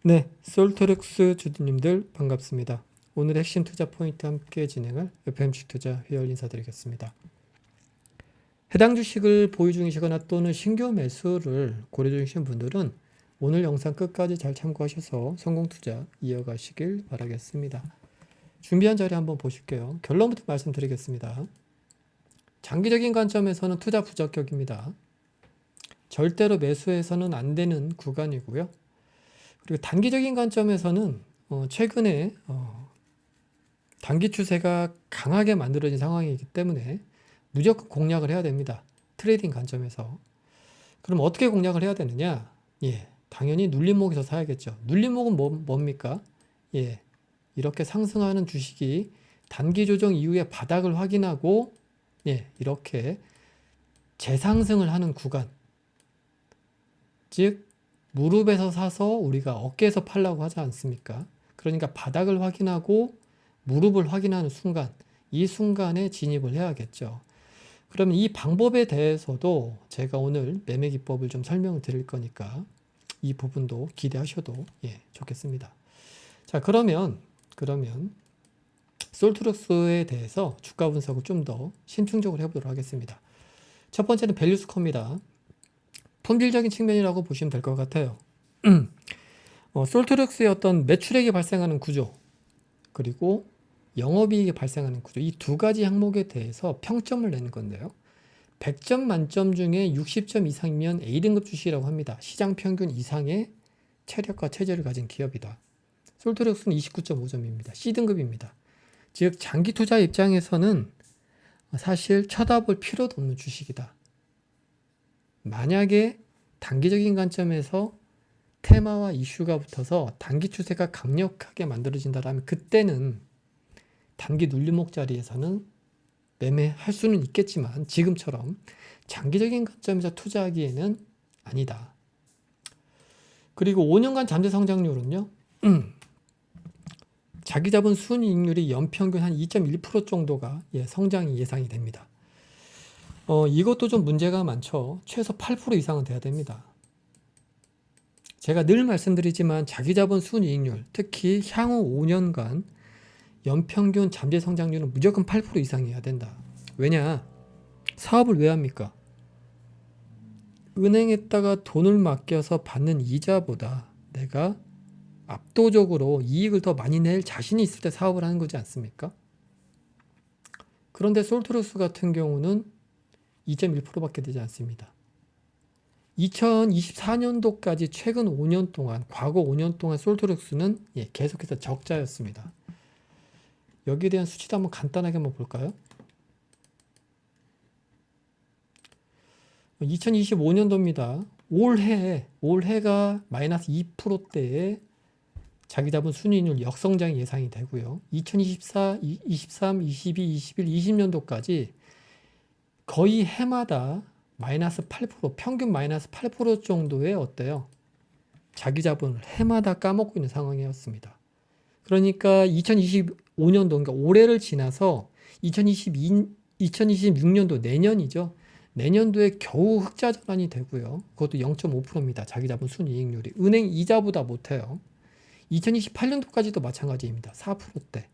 네, 솔토렉스 주주님들 반갑습니다. 오늘 핵심 투자 포인트 함께 진행할 FMC 투자 회원 인사드리겠습니다. 해당 주식을 보유 중이시거나 또는 신규 매수를 고려 중이신 분들은 오늘 영상 끝까지 잘 참고하셔서 성공 투자 이어가시길 바라겠습니다. 준비한 자리 한번 보실게요. 결론부터 말씀드리겠습니다. 장기적인 관점에서는 투자 부적격입니다. 절대로 매수해서는 안 되는 구간이고요. 그리고 단기적인 관점에서는 최근에 단기 추세가 강하게 만들어진 상황이기 때문에 무조건 공략을 해야 됩니다. 트레이딩 관점에서. 그럼 어떻게 공략을 해야 되느냐? 당연히 눌림목에서 사야겠죠. 눌림목은 뭡니까? 이렇게 상승하는 주식이 단기 조정 이후에 바닥을 확인하고 이렇게 재상승을 하는 구간, 즉 무릎에서 사서 우리가 어깨에서 팔라고 하지 않습니까? 그러니까 바닥을 확인하고 무릎을 확인하는 순간, 이 순간에 진입을 해야겠죠. 그러면 이 방법에 대해서도 제가 오늘 매매 기법을 좀 설명을 드릴 거니까 이 부분도 기대하셔도 좋겠습니다. 자, 그러면 솔트룩스에 대해서 주가 분석을 좀 더 신중적으로 해보도록 하겠습니다. 첫 번째는 밸류스코어입니다. 품질적인 측면이라고 보시면 될 것 같아요. 솔트룩스의 어떤 매출액이 발생하는 구조, 그리고 영업이익이 발생하는 구조, 이 두 가지 항목에 대해서 평점을 내는 건데요. 100점 만점 중에 60점 이상이면 A등급 주식이라고 합니다. 시장 평균 이상의 체력과 체제를 가진 기업이다. 솔트룩스는 29.5점입니다. C등급입니다. 즉 장기 투자 입장에서는 사실 쳐다볼 필요도 없는 주식이다. 만약에 단기적인 관점에서 테마와 이슈가 붙어서 단기 추세가 강력하게 만들어진다면 그때는 단기 눌림목 자리에서는 매매할 수는 있겠지만 지금처럼 장기적인 관점에서 투자하기에는 아니다. 그리고 5년간 잠재 성장률은요. 자기 자본 순이익률이 연평균 한 2.1% 정도가 성장이 예상이 됩니다. 이것도 좀 문제가 많죠. 최소 8% 이상은 돼야 됩니다. 제가 늘 말씀드리지만 자기 자본 순이익률, 특히 향후 5년간 연평균 잠재 성장률은 무조건 8% 이상이어야 된다. 왜냐? 사업을 왜 합니까? 은행에다가 돈을 맡겨서 받는 이자보다 내가 압도적으로 이익을 더 많이 낼 자신이 있을 때 사업을 하는 거지 않습니까? 그런데 솔트룩스 같은 경우는 2.1%밖에 되지 않습니다. 2024년도까지 최근 5년 동안, 과거 5년 동안 솔트룩스는 계속해서 적자였습니다. 여기에 대한 수치도 한번 간단하게 한번 볼까요? 2025년도입니다. 올해가 마이너스 2%대의 자기 자본 순이익률 역성장이 예상이 되고요. 2024, 23, 22, 21, 20년도까지 거의 해마다 마이너스 8%, 평균 마이너스 8% 정도의 어때요? 자기 자본을 해마다 까먹고 있는 상황이었습니다. 그러니까 2025년도, 그러니까 올해를 지나서 2026년도 내년이죠. 내년도에 겨우 흑자 전환이 되고요. 그것도 0.5%입니다. 자기 자본 순이익률이. 은행 이자보다 못해요. 2028년도까지도 마찬가지입니다. 4%대.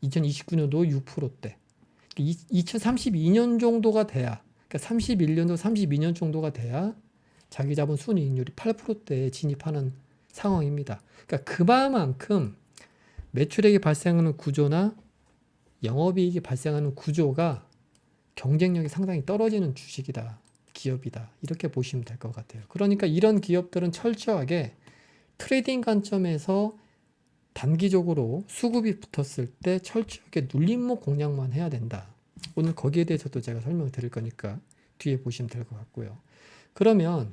2029년도 6%대. 2032년 정도가 돼야, 그러니까 31년도 32년 정도가 돼야 자기 자본 순이익률이 8%대에 진입하는 상황입니다. 그러니까 그만큼 매출액이 발생하는 구조나 영업이익이 발생하는 구조가 경쟁력이 상당히 떨어지는 주식이다, 기업이다, 이렇게 보시면 될 것 같아요. 그러니까 이런 기업들은 철저하게 트레이딩 관점에서 단기적으로 수급이 붙었을 때 철저하게 눌림목 공략만 해야 된다. 오늘 거기에 대해서도 제가 설명을 드릴 거니까 뒤에 보시면 될 것 같고요. 그러면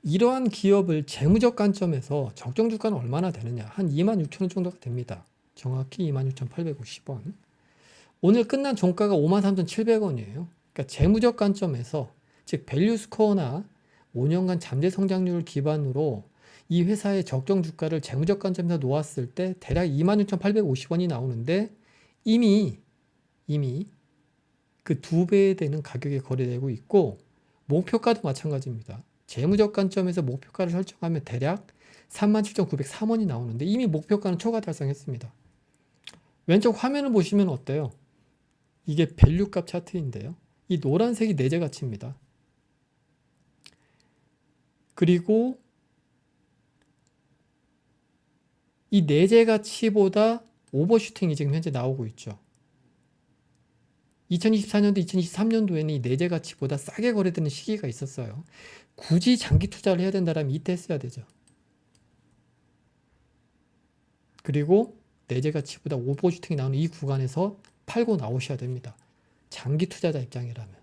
이러한 기업을 재무적 관점에서 적정 주가는 얼마나 되느냐? 한 26,000원 정도가 됩니다. 정확히 26,850원. 오늘 끝난 종가가 53,700원이에요. 그러니까 재무적 관점에서, 즉 밸류 스코어나 5년간 잠재 성장률을 기반으로 이 회사의 적정 주가를 재무적 관점에서 놓았을 때 대략 26,850원이 나오는데 이미 그 2배 되는 가격에 거래되고 있고 목표가도 마찬가지입니다. 재무적 관점에서 목표가를 설정하면 대략 37,903원이 나오는데 이미 목표가는 초과 달성했습니다. 왼쪽 화면을 보시면 어때요? 이게 밸류값 차트인데요. 이 노란색이 내재 가치입니다. 그리고 이 내재 가치보다 오버슈팅이 지금 현재 나오고 있죠. 2024년도, 2023년도에는 이 내재 가치보다 싸게 거래되는 시기가 있었어요. 굳이 장기 투자를 해야 된다면 이때 했어야 되죠. 그리고 내재 가치보다 오버슈팅이 나오는 이 구간에서 팔고 나오셔야 됩니다. 장기 투자자 입장이라면.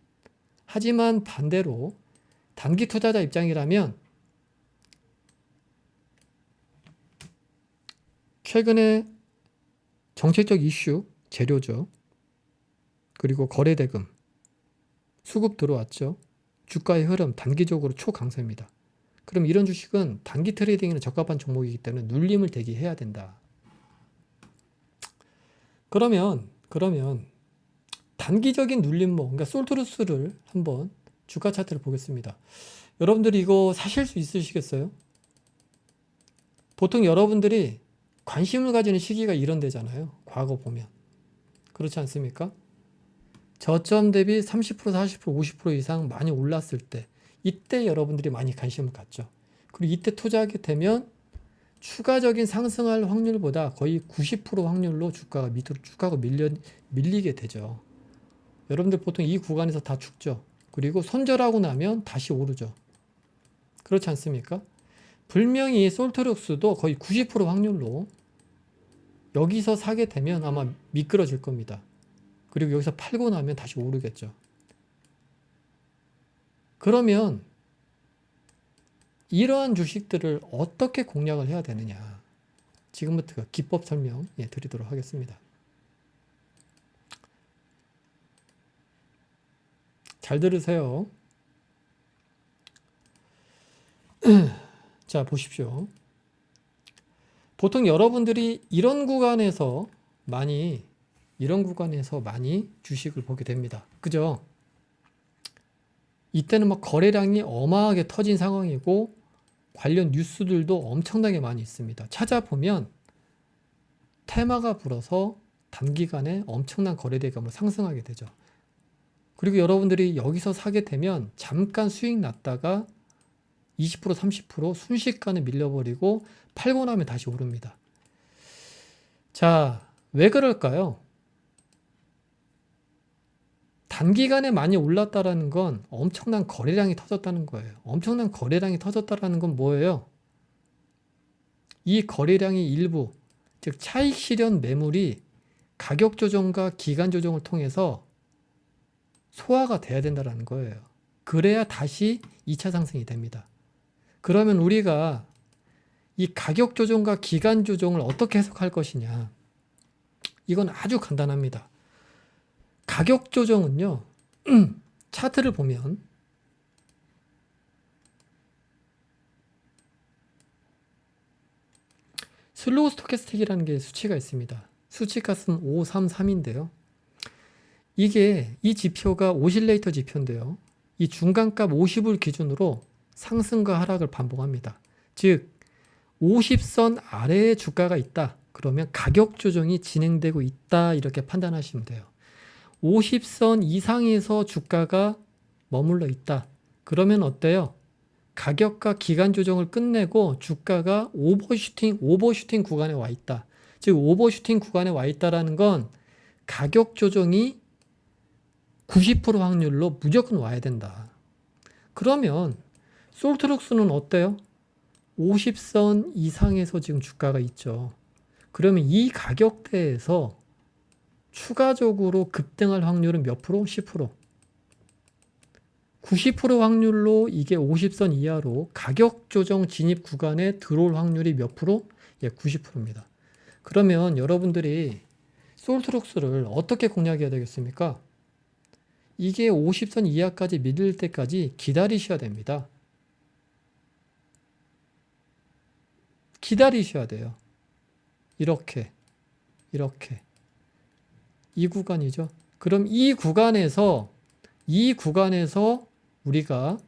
하지만 반대로 단기 투자자 입장이라면 최근에 정책적 이슈, 재료죠. 그리고 거래대금, 수급 들어왔죠. 주가의 흐름 단기적으로 초강세입니다. 그럼 이런 주식은 단기 트레이딩에는 적합한 종목이기 때문에 눌림을 대기해야 된다. 그러면 단기적인 눌림목, 그러니까 솔트루스를 한번 주가 차트를 보겠습니다. 여러분들이 이거 사실 수 있으시겠어요? 보통 여러분들이 관심을 가지는 시기가 이런 데잖아요. 과거 보면. 그렇지 않습니까? 저점 대비 30%, 40%, 50% 이상 많이 올랐을 때 이때 여러분들이 많이 관심을 갖죠. 그리고 이때 투자하게 되면 추가적인 상승할 확률보다 거의 90% 확률로 주가가 밑으로 쭉 하고 밀리게 되죠. 여러분들 보통 이 구간에서 다 죽죠. 그리고 손절하고 나면 다시 오르죠. 그렇지 않습니까? 분명히 솔트룩스도 거의 90% 확률로 여기서 사게 되면 아마 미끄러질 겁니다. 그리고 여기서 팔고 나면 다시 오르겠죠. 그러면 이러한 주식들을 어떻게 공략을 해야 되느냐. 지금부터 기법 설명 드리도록 하겠습니다. 잘 들으세요. 자, 보십시오. 보통 여러분들이 이런 구간에서 많이 주식을 보게 됩니다. 그죠? 이때는 막 거래량이 어마하게 터진 상황이고 관련 뉴스들도 엄청나게 많이 있습니다. 찾아보면 테마가 불어서 단기간에 엄청난 거래대금으로 상승하게 되죠. 그리고 여러분들이 여기서 사게 되면 잠깐 수익 났다가 20%, 30% 순식간에 밀려버리고 팔고 나면 다시 오릅니다. 자, 왜 그럴까요? 단기간에 많이 올랐다라는 건 엄청난 거래량이 터졌다는 거예요. 엄청난 거래량이 터졌다라는 건 뭐예요? 이 거래량이 일부, 즉 차익 실현 매물이 가격 조정과 기간 조정을 통해서 소화가 돼야 된다는 거예요. 그래야 다시 2차 상승이 됩니다. 그러면 우리가 이 가격 조정과 기간 조정을 어떻게 해석할 것이냐? 이건 아주 간단합니다. 가격 조정은요, 차트를 보면 슬로우 스토캐스틱이라는 게 수치가 있습니다. 수치값은 533인데요. 이 지표가 오실레이터 지표인데요. 이 중간값 50을 기준으로 상승과 하락을 반복합니다. 즉 50선 아래에 주가가 있다. 그러면 가격 조정이 진행되고 있다. 이렇게 판단하시면 돼요. 50선 이상에서 주가가 머물러 있다. 그러면 어때요? 가격과 기간 조정을 끝내고 주가가 오버슈팅 구간에 와 있다. 즉 오버슈팅 구간에 와 있다라는 건 가격 조정이 90% 확률로 무조건 와야 된다. 그러면 솔트룩스는 어때요? 50선 이상에서 지금 주가가 있죠. 그러면 이 가격대에서 추가적으로 급등할 확률은 몇 프로? 10%. 90% 확률로 이게 50선 이하로 가격 조정 진입 구간에 들어올 확률이 몇 프로? 90%입니다. 그러면 여러분들이 솔트룩스를 어떻게 공략해야 되겠습니까? 이게 50선 이하까지 밀릴 때까지 기다리셔야 됩니다. 기다리셔야 돼요. 이렇게 이 구간이죠. 그럼 이 구간에서 우리가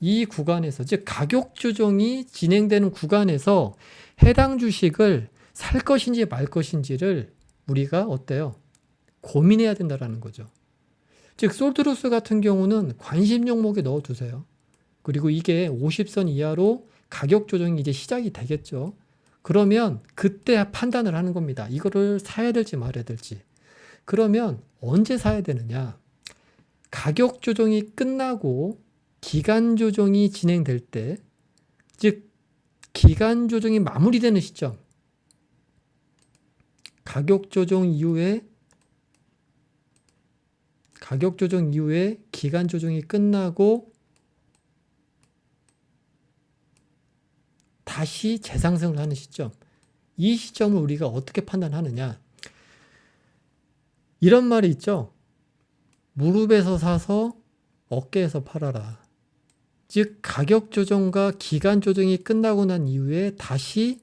이 구간에서, 즉 가격 조정이 진행되는 구간에서 해당 주식을 살 것인지 말 것인지를 우리가 어때요? 고민해야 된다라는 거죠. 즉 솔트루스 같은 경우는 관심 종목에 넣어두세요. 그리고 이게 50선 이하로 가격 조정이 이제 시작이 되겠죠. 그러면 그때 판단을 하는 겁니다. 이거를 사야 될지 말아야 될지. 그러면 언제 사야 되느냐? 가격 조정이 끝나고 기간 조정이 진행될 때, 즉 기간 조정이 마무리되는 시점, 가격 조정 이후에 기간 조정이 끝나고 다시 재상승을 하는 시점, 이 시점을 우리가 어떻게 판단하느냐? 이런 말이 있죠. 무릎에서 사서 어깨에서 팔아라. 즉 가격 조정과 기간 조정이 끝나고 난 이후에 다시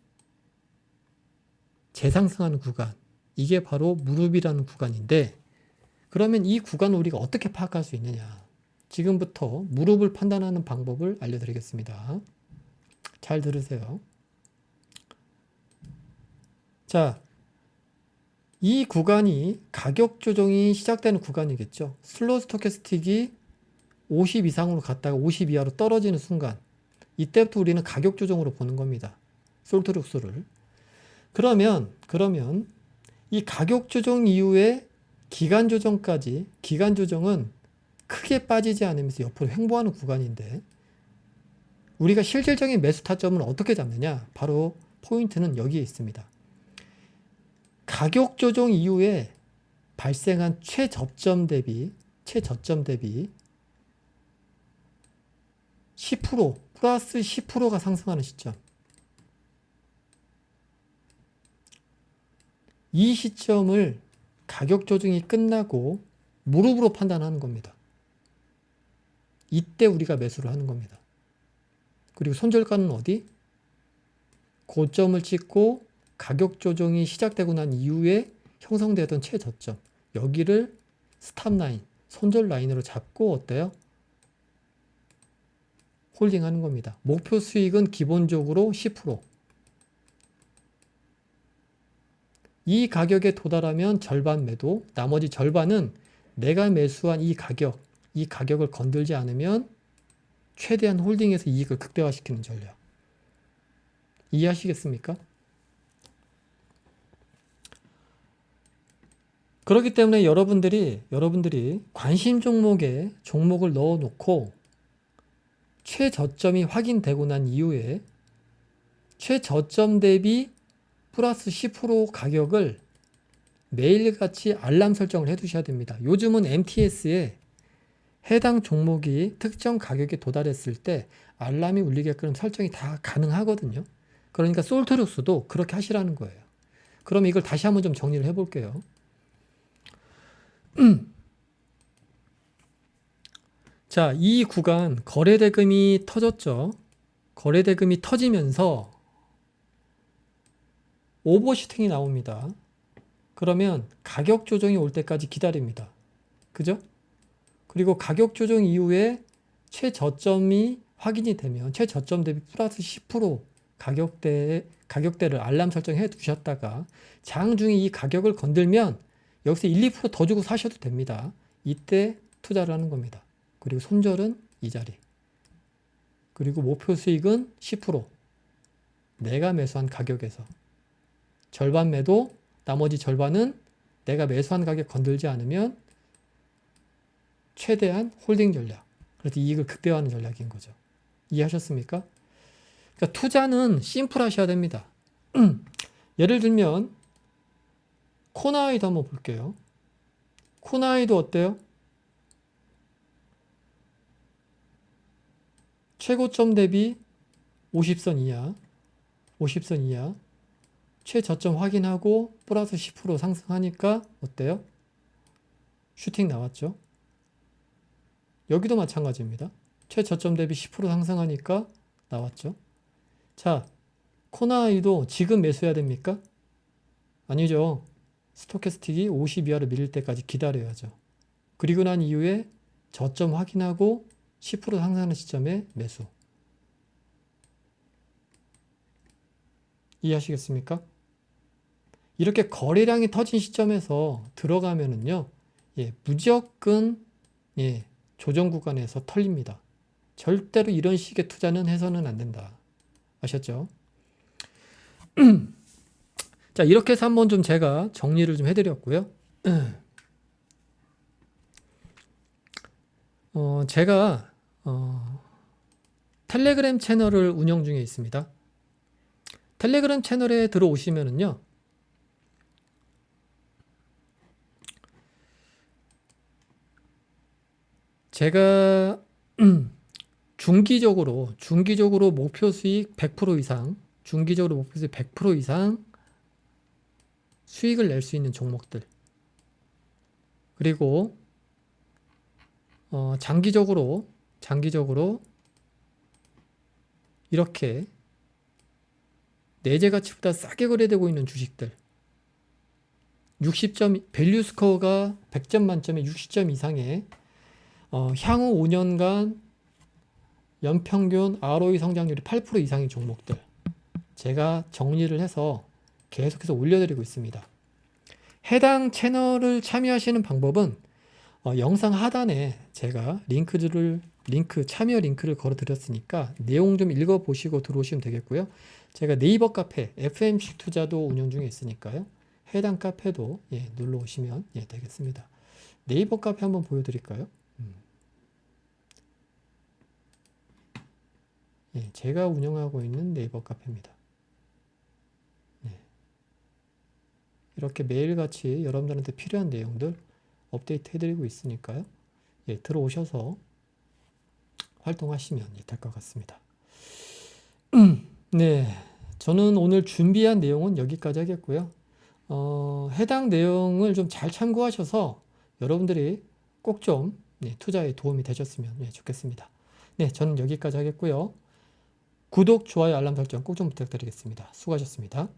재상승하는 구간, 이게 바로 무릎이라는 구간인데, 그러면 이 구간을 우리가 어떻게 파악할 수 있느냐? 지금부터 무릎을 판단하는 방법을 알려드리겠습니다. 잘 들으세요. 자, 이 구간이 가격 조정이 시작되는 구간이겠죠. 슬로우 스토캐스틱이 50 이상으로 갔다가 50 이하로 떨어지는 순간, 이때부터 우리는 가격 조정으로 보는 겁니다. 솔트룩스를. 그러면 이 가격 조정 이후에 기간 조정까지, 기간 조정은 크게 빠지지 않으면서 옆으로 횡보하는 구간인데, 우리가 실질적인 매수 타점은 어떻게 잡느냐? 바로 포인트는 여기에 있습니다. 가격 조정 이후에 발생한 최저점 대비 10%, 플러스 10%가 상승하는 시점. 이 시점을 가격 조정이 끝나고 무릎으로 판단하는 겁니다. 이때 우리가 매수를 하는 겁니다. 그리고 손절가는 어디? 고점을 찍고 가격 조정이 시작되고 난 이후에 형성되던 최저점, 여기를 스탑 라인, 손절 라인으로 잡고 어때요? 홀딩하는 겁니다. 목표 수익은 기본적으로 10%. 이 가격에 도달하면 절반 매도, 나머지 절반은 내가 매수한 이 가격을 건들지 않으면 최대한 홀딩해서 이익을 극대화시키는 전략. 이해하시겠습니까? 그렇기 때문에 여러분들이 관심 종목에 종목을 넣어놓고 최저점이 확인되고 난 이후에 최저점 대비 플러스 10% 가격을 매일같이 알람 설정을 해 두셔야 됩니다. 요즘은 MTS에 해당 종목이 특정 가격에 도달했을 때 알람이 울리게끔 설정이 다 가능하거든요. 그러니까 솔트룩스도 그렇게 하시라는 거예요. 그럼 이걸 다시 한번 좀 정리를 해볼게요. 자, 이 구간 거래대금이 터졌죠. 거래대금이 터지면서 오버슈팅이 나옵니다. 그러면 가격 조정이 올 때까지 기다립니다. 그죠? 그리고 가격 조정 이후에 최저점이 확인이 되면 최저점 대비 플러스 10% 가격대를 알람 설정해 두셨다가 장중에 이 가격을 건들면 여기서 1, 2%더 주고 사셔도 됩니다. 이때 투자를 하는 겁니다. 그리고 손절은 이 자리. 그리고 목표 수익은 10%. 내가 매수한 가격에서. 절반 매도, 나머지 절반은 내가 매수한 가격 건들지 않으면 최대한 홀딩 전략. 그래서 이익을 극대화하는 전략인 거죠. 이해하셨습니까? 그러니까 투자는 심플하셔야 됩니다. 예를 들면 코나이도 한번 볼게요. 코나이도 어때요? 최고점 대비 50선 이하 최저점 확인하고 플러스 10% 상승하니까 어때요? 슈팅 나왔죠? 여기도 마찬가지입니다. 최저점 대비 10% 상승하니까 나왔죠? 자, 코나이도 지금 매수해야 됩니까? 아니죠. 스토캐스틱이 50 이하로 밀릴 때까지 기다려야죠. 그리고 난 이후에 저점 확인하고 10% 상승하는 시점에 매수. 이해하시겠습니까? 이렇게 거래량이 터진 시점에서 들어가면은요, 예, 무조건, 예, 조정 구간에서 털립니다. 절대로 이런 식의 투자는 해서는 안 된다. 아셨죠? 자, 이렇게 해서 한번 좀 제가 정리를 좀 해드렸고요. 제가, 텔레그램 채널을 운영 중에 있습니다. 텔레그램 채널에 들어오시면은요, 제가 중기적으로 목표 수익 100% 이상, 중기적으로 목표 수익 100% 이상 수익을 낼 수 있는 종목들, 그리고 장기적으로 이렇게 내재 가치보다 싸게 거래되고 있는 주식들, 60점 밸류 스코어가 100점 만점에 60점 이상의 향후 5년간 연평균 ROE 성장률이 8% 이상의 종목들, 제가 정리를 해서 계속해서 올려드리고 있습니다. 해당 채널을 참여하시는 방법은 영상 하단에 제가 참여 링크를 걸어 드렸으니까 내용 좀 읽어보시고 들어오시면 되겠고요. 제가 네이버 카페 FMC 투자도 운영 중에 있으니까요. 해당 카페도, 예, 눌러 오시면, 예, 되겠습니다. 네이버 카페 한번 보여드릴까요? 예, 제가 운영하고 있는 네이버 카페입니다. 예. 이렇게 매일같이 여러분들한테 필요한 내용들 업데이트 해드리고 있으니까요. 예, 들어오셔서 활동하시면 될 것 같습니다. 네, 저는 오늘 준비한 내용은 여기까지 하겠고요. 해당 내용을 좀 잘 참고하셔서 여러분들이 꼭 좀, 네, 투자에 도움이 되셨으면, 예, 좋겠습니다. 네, 저는 여기까지 하겠고요. 구독, 좋아요, 알람 설정 꼭 좀 부탁드리겠습니다. 수고하셨습니다.